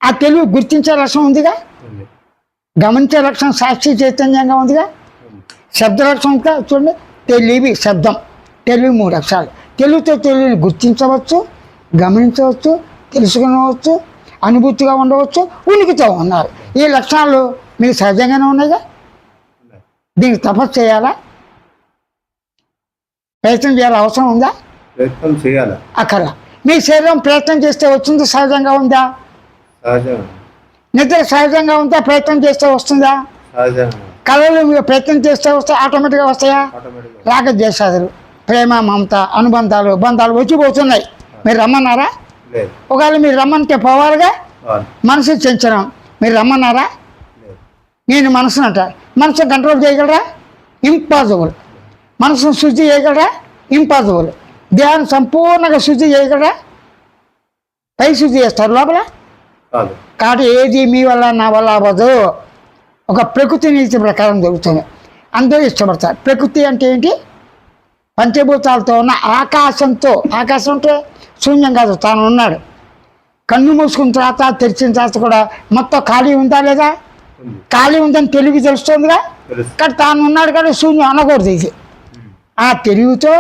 ఆ తెలివి గుర్తించే లక్షణం ఉందిగా, ఉంది. గమనించే లక్షణం సాక్షి చైతన్యంగా ఉందిగా. శబ్ద లక్షణం చూడండి, తెలివి శబ్దం, తెలివి 3 అక్షరాలు. తెలివితో తెలివిని గుర్తించవచ్చు, గమనించవచ్చు, తెలుసుకునవచ్చు, అనుభూతిగా ఉండవచ్చు, ఉనికితో ఉన్నారు. ఈ లక్షణాలు మీకు సహజంగానే ఉన్నాయిగా. దీనికి తపస్సు చేయాలా, ప్రయత్నం చేయాలి, అవసరం ఉందా? ప్రయత్నం చేయాలా? అక్కడ మీ శరీరం ప్రయత్నం చేస్తే వచ్చింది సహజంగా ఉందా? సహజంగా. నిద్ర సహజంగా ఉందా? ప్రయత్నం చేస్తే వస్తుందా? సహజంగా. కళలు మీరు ప్రయత్నం చేస్తే వస్తాయి, ఆటోమేటిక్గా వస్తాయా? ఆటోమేటిక్గా. రాగద్వేషాదులు, ప్రేమ మమత, అనుబంధాలు, బంధాలు వచ్చిపోతున్నాయి. మీరు రమ్మన్నారా? లేదు. ఒకవేళ మీరు రమ్మంటే పోవాలిగా. అవును. మనసు చెంచడం, మీరు రమ్మన్నారా? లేదు. నేను మనసును అంటారు. మనసును కంట్రోల్ చేయగలరా? ఇంపాసిబుల్. మనసును శుద్ధి చేయగలరా? ఇంపాసిబుల్. దేహాన్ని సంపూర్ణంగా శుద్ధి చేయగలరా? పై శుద్ధి చేస్తారు, లోపల కాదు. కాబట్టి ఏది మీ వల్ల నా వల్ల అవ్వదు. ఒక ప్రకృతి నీతి ప్రకారం జరుగుతుంది, అందరూ ఇష్టపడతారు. ప్రకృతి అంటే ఏంటి? పంచభూతాలతో ఉన్న ఆకాశంతో. ఆకాశం అంటే శూన్యం కాదు, తాను ఉన్నాడు. కన్ను మూసుకున్న తర్వాత తెరిచిన తర్వాత కూడా మొత్తం ఖాళీ ఉందా లేదా? ఉంది. ఖాళీ ఉందని తెలివి తెలుస్తుందిగా. తెలుసు. కానీ తాను ఉన్నాడు కానీ శూన్యం అనకూడదు. ఇది ఆ తెలివితో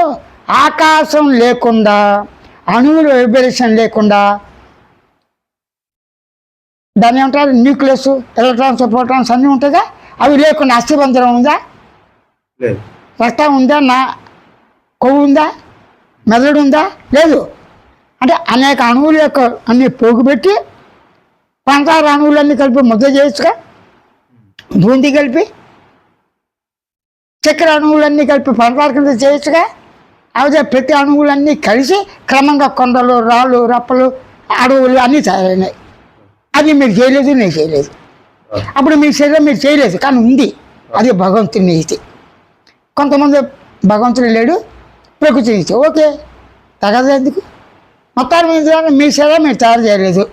ఆకాశం లేకుండా, అణువుల వైబ్రేషన్ లేకుండా, దాన్ని ఏమంటారు, న్యూక్లియస్, ఎలక్ట్రాన్స్, ప్రోటాన్స్ అన్నీ ఉంటాయిగా, అవి లేకుండా అస్థిబంధనం ఉందా? లేదు. రక్తం ఉందా? కొవ్వు ఉందా? మెదడు ఉందా? లేదు. అంటే అనేక అణువుల యొక్క అన్ని పోగుపెట్టి పంచదార అణువులన్నీ కలిపి ముద్ద చేయొచ్చుగా. బూందీ కలిపి చక్కెర అణువులన్నీ కలిపి పంచదార కింద చేయొచ్చుగా. అయితే ప్రతి అణువులన్నీ కలిసి క్రమంగా కొండలు, రాళ్ళు, రప్పలు, అడవులు అన్నీ తయారైనాయి. అది మీరు చేయలేదు, నేను చేయలేదు. అప్పుడు మీ శరీరం మీరు చేయలేదు, కానీ ఉంది. అది భగవంతుని నీతి. కొంతమంది భగవంతుడు లేడు, ప్రకృతి నీతి. ఓకే, తగదు ఎందుకు? మొత్తాన్ని మీద మీ శరీరం మీరు తయారు చేయలేదు,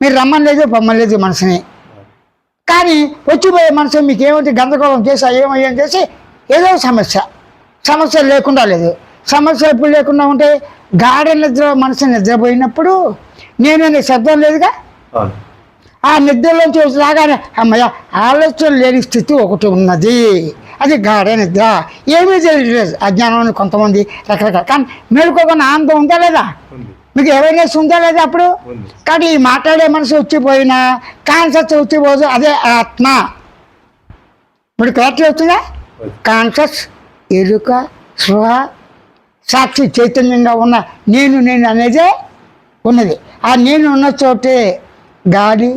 మీరు రమ్మలేదు, పొమ్మలేదు మనసుని. కానీ వచ్చిపోయే మనసు మీకు ఏమంటే గందరగోళం చేసి ఏమయ్యేం చేసి ఏదో సమస్య లేకుండా లేదు. సమస్య ఎప్పుడు లేకుండా ఉంటే గాఢ నిద్ర మనసు నిద్రపోయినప్పుడు నేననే శబ్దం లేదుగా. అవును. ఆ నిద్రలోంచి వచ్చి రాగానే అమ్మయ్య ఆలోచన లేని స్థితి ఒకటి ఉన్నది, అది గాఢ నిద్ర. ఏమీ తెలియలేదు అజ్ఞానం కొంతమంది రకరకాల. కానీ మేలుకోకుండా ఆనందం ఉందా లేదా? ఉంది. మీకు అవేర్నెస్ ఉందా లేదా? అప్పుడు ఉంది. కానీ ఈ మాట్లాడే మనసు వచ్చిపోయినా కాన్షియస్ వచ్చిపోదు, అదే ఆత్మ. ఇప్పుడు క్లారిటీ వచ్చిందా? కాన్షియస్, ఎరుక, స్పృహ, సాక్షి చైతన్యంగా ఉన్న నేను అనేదే ఉన్నది. ఆ నేను ఉన్న చోటే గాలి,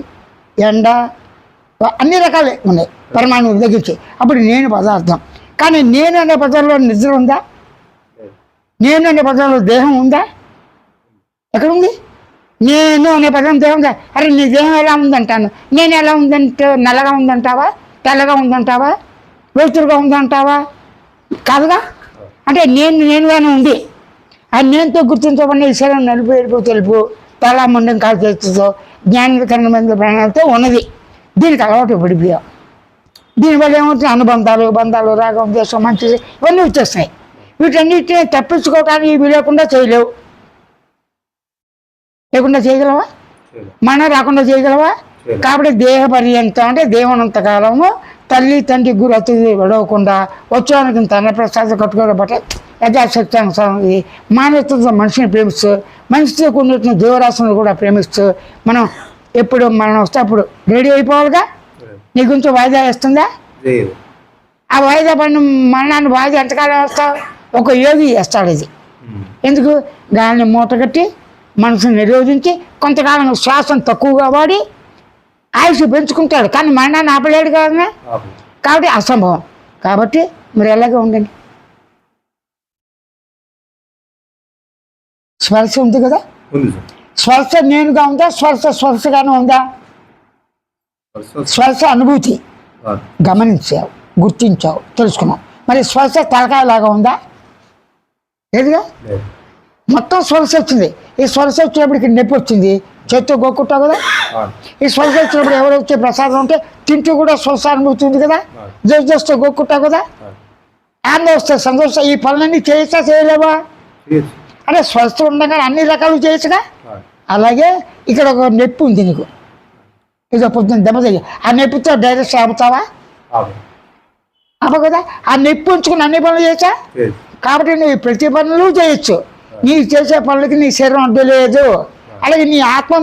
ఎండ, అన్ని రకాలే ఉన్నాయి పరమాణువులు తగ్గించి. అప్పుడు నేను పదార్థం. కానీ నేను అనే పదంలో నిద్ర ఉందా? నేను అనే పదంలో దేహం ఉందా? ఎక్కడుంది? నేను అనే పదం దేహం ఉందా? అరే నీ దేహం ఎలా ఉందంటాను. నేను ఎలా ఉందంటే నల్లగా ఉందంటావా, తెల్లగా ఉందంటావా, వెలుతురుగా ఉందంటావా? కాదుగా. అంటే నేనుగానే ఉంది. ఆ నేనుతో గుర్తించబడిన ఈ శరీరం నలుపు, ఎరుపు, తెలుపు, తల, ముండం, కాలు, చేతులతో జ్ఞానకరమైన ప్రాణాలతో ఉన్నది. దీనికి అలవాటు పడిపోయాం. దీనివల్ల ఏమవుతుంది? అనుబంధాలు, బంధాలు, రాగం, ద్వేషం, మంచి ఇవన్నీ వచ్చేస్తాయి. వీటన్నిటిని తప్పించుకోవడానికి ఇవి లేకుండా చేయలేవు. లేకుండా చేయగలవా? మనం రాకుండా చేయగలవా? కాబట్టి దేహ పర్యంతం అంటే దేవునంత కాలము తల్లి, తండ్రి, గురు, అతిథి గడవకుండా వచ్చానికి తన ప్రసాదం కట్టుకోవడం బట్ట యథాశక్తి అనుసారం మానవత్వంతో మనిషిని ప్రేమిస్తూ, మనిషితో కూడిన దేవరాశులను కూడా ప్రేమిస్తూ మనం ఎప్పుడు మనం వస్తే అప్పుడు రెడీ అయిపోవాలిగా. నీ గురించి వాయిదా వేస్తుందా? ఆ వాయిదా పడిన మరణాన్ని వాయిదా ఎంతకాలం వేస్తావు? ఒక యోగి వేస్తాడు. ఇది ఎందుకు? గాలిని మూటగట్టి మనసును నిరోధించి కొంతకాలం శ్వాసం తక్కువగా వాడి ఆయుష్ పెంచుకుంటాడు, కానీ మరణాన్ని ఆపలేడు కదా. కాబట్టి అసంభవం. కాబట్టి మీరు ఎలాగే ఉండండి. స్పర్శ ఉంది కదా, స్పర్శ నేనుగా ఉందా? స్పర్శగానే ఉందా? స్పర్శ అనుభూతి, గమనించావు, గుర్తించావు, తెలుసుకున్నావు. మరి స్పర్శ తలకాయలాగా ఉందా? లేదుగా. మొత్తం స్పర్శ వచ్చింది. ఈ స్పర్శ వచ్చినప్పటికి నొప్పి వచ్చింది, చేత్తో గోక్కుంటావు కదా. ఈ స్పర్శ వచ్చినప్పుడు ఎవరు వచ్చే ప్రసాదం ఉంటే తింటూ కూడా స్పర్శ అనుభూతి ఉంది కదా. జస్ట్ గోక్కుంటావు కదా. ఆనందం వస్తే సంతోషం. ఈ పనులన్నీ చేయొచ్చా, చేయలేవా? అంటే స్వస్థ ఉండగానే అన్ని రకాలు చేయొచ్చుగా. అలాగే ఇక్కడ ఒక నొప్పి ఉంది నీకు, ఏదో పొద్దున్న దెబ్బ తగిలి ఆ నొప్పితో డైరెక్ట్ ఆపుతావా? ఆపు. అవ్వ కదా. ఆ నొప్పి ఉంచుకుని అన్ని పనులు చేయొచ్చా? లేదు. కాబట్టి నువ్వు ప్రతి పనులు చేయొచ్చు. నీ చేసే పనులకి నీ శరీరం అడ్డు లేదు. అలాగే నీ ఆత్మ